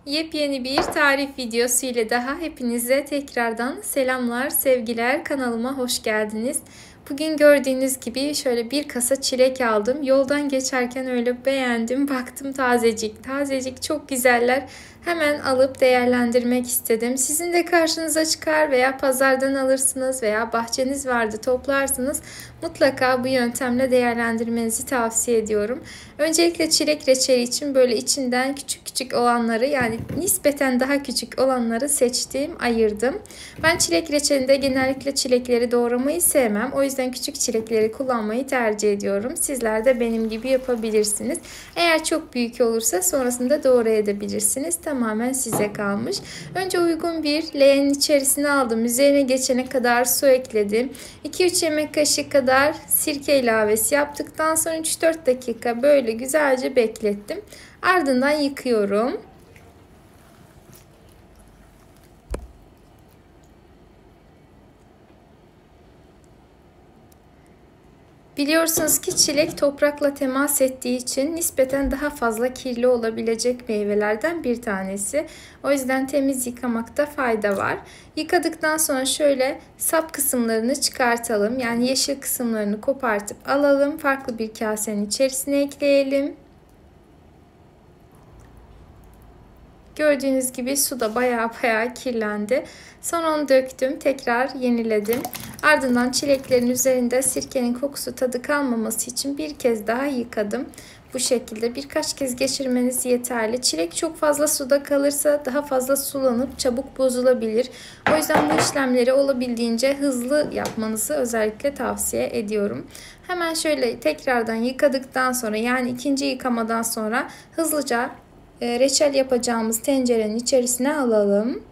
Yepyeni bir tarif videosu ile daha hepinize tekrardan selamlar, sevgiler. Kanalıma hoş geldiniz. Bugün gördüğünüz gibi şöyle bir kasa çilek aldım. Yoldan geçerken öyle beğendim. Baktım tazecik, tazecik çok güzeller. Hemen alıp değerlendirmek istedim. Sizin de karşınıza çıkar veya pazardan alırsınız veya bahçeniz vardı toplarsınız. Mutlaka bu yöntemle değerlendirmenizi tavsiye ediyorum. Öncelikle çilek reçeli için böyle içinden küçük küçük olanları, yani nispeten daha küçük olanları seçtim, ayırdım. Ben çilek reçelinde genellikle çilekleri doğramayı sevmem. O yüzden küçük çilekleri kullanmayı tercih ediyorum. Sizler de benim gibi yapabilirsiniz. Eğer çok büyük olursa sonrasında doğrayabilirsiniz. Tamamen size kalmış. Önce uygun bir leğenin içerisine aldım. Üzerine geçene kadar su ekledim. 2-3 yemek kaşığı kadar sirke ilavesi yaptıktan sonra 3-4 dakika böyle güzelce beklettim. Ardından yıkıyorum. Biliyorsunuz ki çilek toprakla temas ettiği için nispeten daha fazla kirli olabilecek meyvelerden bir tanesi. O yüzden temiz yıkamakta fayda var. Yıkadıktan sonra şöyle sap kısımlarını çıkartalım. Yani yeşil kısımlarını kopartıp alalım. Farklı bir kasenin içerisine ekleyelim. Gördüğünüz gibi su da baya kirlendi. Sonra onu döktüm. Tekrar yeniledim. Ardından çileklerin üzerinde sirkenin kokusu, tadı kalmaması için bir kez daha yıkadım. Bu şekilde birkaç kez geçirmeniz yeterli. Çilek çok fazla suda kalırsa daha fazla sulanıp çabuk bozulabilir. O yüzden bu işlemleri olabildiğince hızlı yapmanızı özellikle tavsiye ediyorum. Hemen şöyle tekrardan yıkadıktan sonra, yani ikinci yıkamadan sonra hızlıca reçel yapacağımız tencerenin içerisine alalım.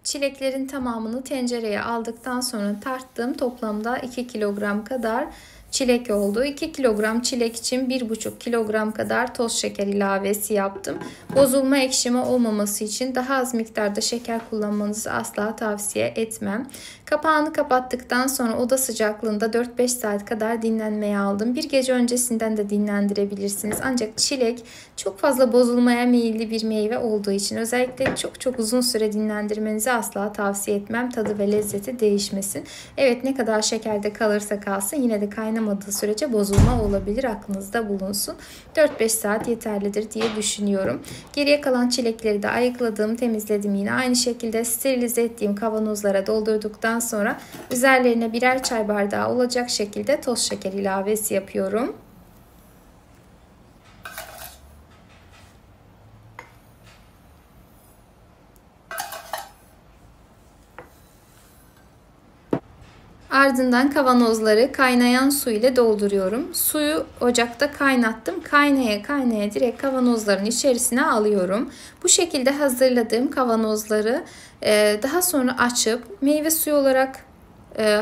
Çileklerin tamamını tencereye aldıktan sonra tarttım. Toplamda 2 kilogram kadar çilek oldu. 2 kilogram çilek için 1,5 kilogram kadar toz şeker ilavesi yaptım. Bozulma, ekşime olmaması için daha az miktarda şeker kullanmanızı asla tavsiye etmem. Kapağını kapattıktan sonra oda sıcaklığında 4-5 saat kadar dinlenmeye aldım. Bir gece öncesinden de dinlendirebilirsiniz. Ancak çilek çok fazla bozulmaya meyilli bir meyve olduğu için özellikle çok uzun süre dinlendirmenizi asla tavsiye etmem. Tadı ve lezzeti değişmesin. Evet, ne kadar şekerde kalırsa kalsın yine de kaynamadığı sürece bozulma olabilir. Aklınızda bulunsun. 4-5 saat yeterlidir diye düşünüyorum. Geriye kalan çilekleri de ayıkladım, temizledim. Yine aynı şekilde sterilize ettiğim kavanozlara doldurduktan sonra üzerlerine birer çay bardağı olacak şekilde toz şeker ilavesi yapıyorum. Ardından kavanozları kaynayan su ile dolduruyorum. Suyu ocakta kaynattım. Kaynaya direkt kavanozların içerisine alıyorum. Bu şekilde hazırladığım kavanozları daha sonra açıp meyve suyu olarak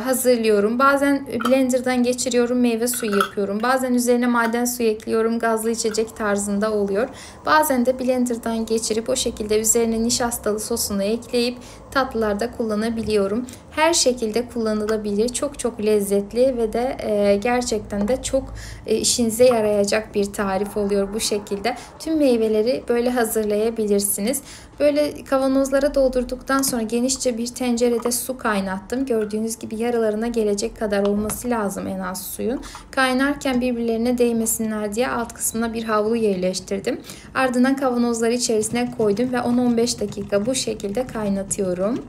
hazırlıyorum. Bazen blenderdan geçiriyorum, meyve suyu yapıyorum. Bazen üzerine maden suyu ekliyorum, gazlı içecek tarzında oluyor. Bazen de blenderdan geçirip o şekilde üzerine nişastalı sosunu ekleyip tatlılarda kullanabiliyorum. Her şekilde kullanılabilir. Çok lezzetli ve de gerçekten de çok işinize yarayacak bir tarif oluyor bu şekilde. Tüm meyveleri böyle hazırlayabilirsiniz. Böyle kavanozlara doldurduktan sonra genişçe bir tencerede su kaynattım. Gördüğünüz gibi yarılarına gelecek kadar olması lazım en az suyun. Kaynarken birbirlerine değmesinler diye alt kısmına bir havlu yerleştirdim. Ardından kavanozları içerisine koydum ve 10-15 dakika bu şekilde kaynatıyorum.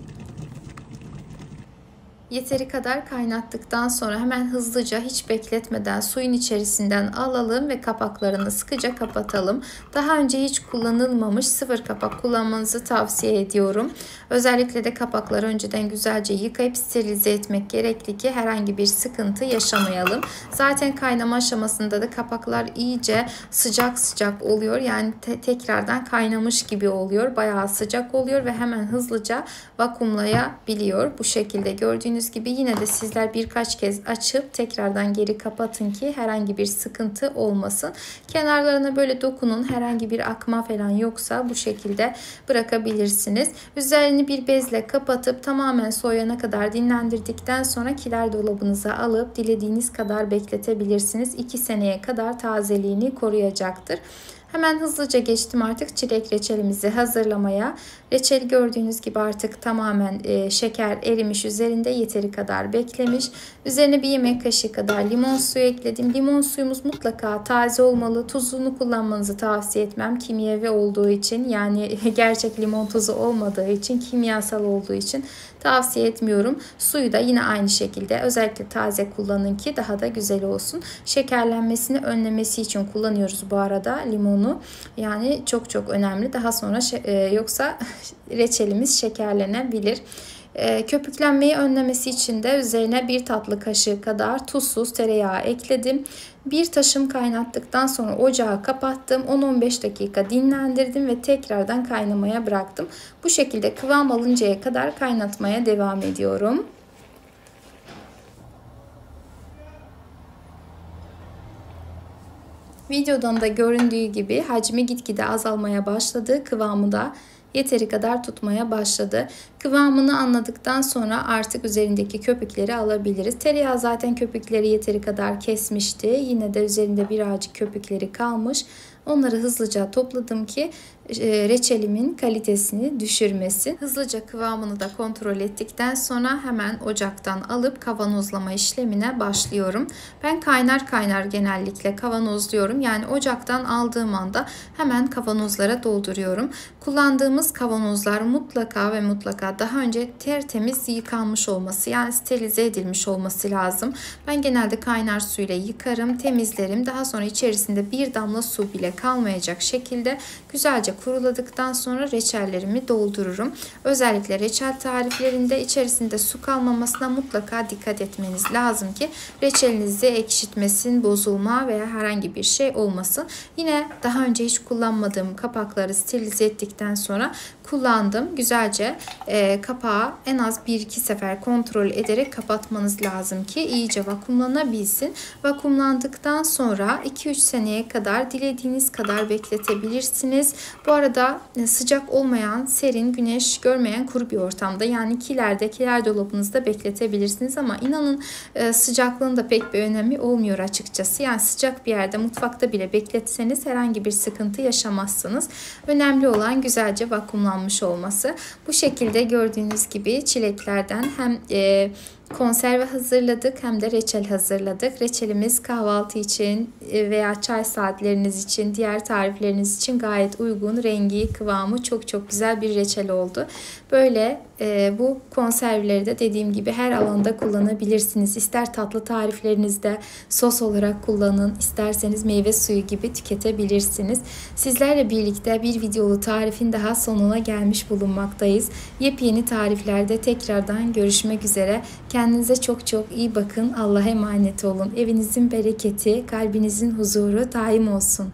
Yeteri kadar kaynattıktan sonra hemen hızlıca, hiç bekletmeden suyun içerisinden alalım ve kapaklarını sıkıca kapatalım. Daha önce hiç kullanılmamış sıfır kapak kullanmanızı tavsiye ediyorum. Özellikle de kapakları önceden güzelce yıkayıp sterilize etmek gerekli ki herhangi bir sıkıntı yaşamayalım. Zaten kaynama aşamasında da kapaklar iyice sıcak oluyor. Yani tekrardan kaynamış gibi oluyor. Bayağı sıcak oluyor ve hemen hızlıca vakumlayabiliyor. Bu şekilde gördüğünüz gördüğünüz gibi yine de sizler birkaç kez açıp tekrardan geri kapatın ki herhangi bir sıkıntı olmasın. Kenarlarına böyle dokunun. Herhangi bir akma falan yoksa bu şekilde bırakabilirsiniz. Üzerini bir bezle kapatıp tamamen soğuyana kadar dinlendirdikten sonra kiler dolabınıza alıp dilediğiniz kadar bekletebilirsiniz. 2 seneye kadar tazeliğini koruyacaktır. Hemen hızlıca geçtim artık çilek reçelimizi hazırlamaya. Reçeli gördüğünüz gibi artık tamamen şeker erimiş, üzerinde yeteri kadar beklemiş. Üzerine bir yemek kaşığı kadar limon suyu ekledim. Limon suyumuz mutlaka taze olmalı. Tuzunu kullanmanızı tavsiye etmem. Kimyevi olduğu için, yani gerçek limon tuzu olmadığı için, kimyasal olduğu için tavsiye etmiyorum. Suyu da yine aynı şekilde özellikle taze kullanın ki daha da güzel olsun. Şekerlenmesini önlemesi için kullanıyoruz bu arada limonu. Yani çok önemli. Daha sonra yoksa reçelimiz şekerlenebilir. Köpüklenmeyi önlemesi için de üzerine 1 tatlı kaşığı kadar tuzsuz tereyağı ekledim. Bir taşım kaynattıktan sonra ocağı kapattım. 10-15 dakika dinlendirdim ve tekrardan kaynamaya bıraktım. Bu şekilde kıvam alıncaya kadar kaynatmaya devam ediyorum. Videodan da göründüğü gibi hacmi gitgide azalmaya başladı. Kıvamı da yeteri kadar tutmaya başladı. Kıvamını anladıktan sonra artık üzerindeki köpükleri alabiliriz. Tereyağı zaten köpükleri yeteri kadar kesmişti. Yine de üzerinde birazcık köpükleri kalmış. Onları hızlıca topladım ki reçelimin kalitesini düşürmesin. Hızlıca kıvamını da kontrol ettikten sonra hemen ocaktan alıp kavanozlama işlemine başlıyorum. Ben kaynar genellikle kavanozluyorum. Yani ocaktan aldığım anda hemen kavanozlara dolduruyorum. Kullandığımız kavanozlar mutlaka ve mutlaka daha önce tertemiz yıkanmış olması, yani sterilize edilmiş olması lazım. Ben genelde kaynar suyla yıkarım, temizlerim. Daha sonra içerisinde bir damla su bile kalmayacak şekilde güzelce kuruladıktan sonra reçellerimi doldururum. Özellikle reçel tariflerinde içerisinde su kalmamasına mutlaka dikkat etmeniz lazım ki reçelinizi ekşitmesin, bozulma veya herhangi bir şey olmasın. Yine daha önce hiç kullanmadığım kapakları sterilize ettikten sonra kullandım. Güzelce kapağı en az 1-2 sefer kontrol ederek kapatmanız lazım ki iyice vakumlanabilsin. Vakumlandıktan sonra 2-3 seneye kadar dilediğiniz kadar bekletebilirsiniz. Bu arada sıcak olmayan, serin, güneş görmeyen kuru bir ortamda, yani kiler dolabınızda bekletebilirsiniz ama inanın sıcaklığın da pek bir önemi olmuyor açıkçası. Yani sıcak bir yerde, mutfakta bile bekletseniz herhangi bir sıkıntı yaşamazsınız. Önemli olan güzelce vakumlanmış olması. Bu şekilde gördüğünüz gibi çileklerden hem konserve hazırladık hem de reçel hazırladık. Reçelimiz kahvaltı için veya çay saatleriniz için, diğer tarifleriniz için gayet uygun. Rengi, kıvamı çok güzel bir reçel oldu. Böyle bu konserveleri de dediğim gibi her alanda kullanabilirsiniz. İster tatlı tariflerinizde sos olarak kullanın, isterseniz meyve suyu gibi tüketebilirsiniz. Sizlerle birlikte bir videolu tarifin daha sonuna gelmiş bulunmaktayız. Yepyeni tariflerde tekrardan görüşmek üzere. Kendinize çok iyi bakın. Allah'a emanet olun. Evinizin bereketi, kalbinizin huzuru daim olsun.